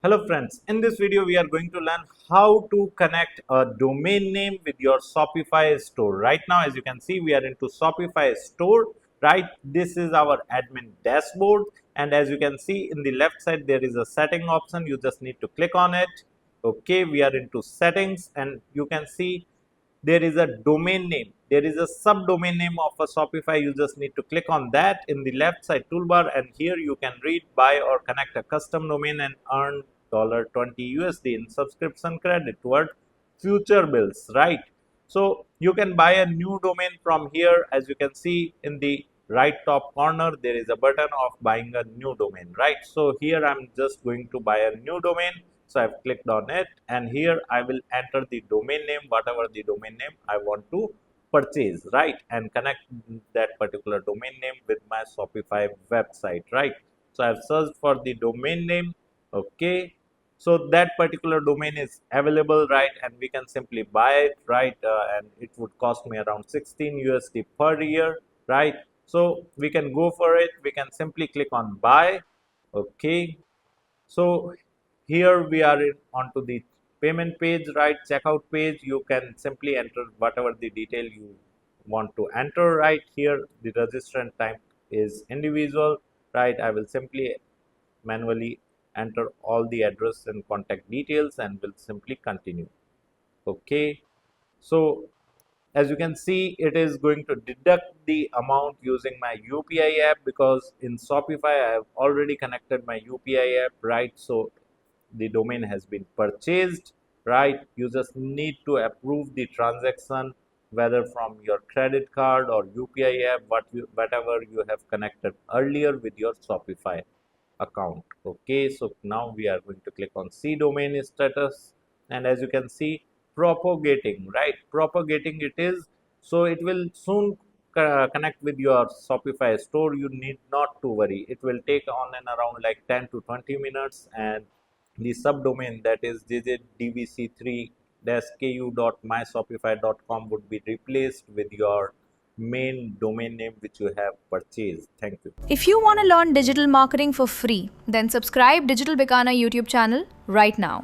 Hello friends, in this video we are going to learn how to connect a domain name with your Shopify store. Right now as you can see we are into Shopify store, right? This is our admin dashboard and as you can see in the left side there is a setting option. You just need to click on it. Okay, we are into settings and you can see there is a domain name. There is a subdomain name of a Shopify. You just need to click on that in the left side toolbar and here you can read, buy or connect a custom domain and earn $20 USD in subscription credit toward future bills, right? So you can buy a new domain from here. As you can see in the right top corner there is a button of buying a new domain, right? So here I'm just going to buy a new domain. So I've clicked on it and here I will enter the domain name, whatever the domain name I want to purchase, right? And connect that particular domain name with my Shopify website, right? So I've searched for the domain name. Okay, so that particular domain is available, right? And we can simply buy it, right? And it would cost me around 16 USD per year, right? So we can go for it. We can simply click on buy. Okay, so here we are onto the payment page, right? Checkout page. You can simply enter whatever the detail you want to enter, right? Here the registrant type is individual, right? I will simply manually enter all the address and contact details and will simply continue. Okay, so as you can see it is going to deduct the amount using my UPI app because in Shopify I have already connected my UPI app, right? So the domain has been purchased, right? You just need to approve the transaction whether from your credit card or UPI app, whatever you have connected earlier with your Shopify account. Okay, so now we are going to click on see domain status and as you can see propagating, right? Propagating it is, so it will soon connect with your Shopify store. You need not to worry, it will take on and around like 10 to 20 minutes and the subdomain that is dvc3-ku.myshopify.com would be replaced with your main domain name which you have purchased. Thank you. If you want to learn digital marketing for free, then subscribe Digital Bikana YouTube channel right now.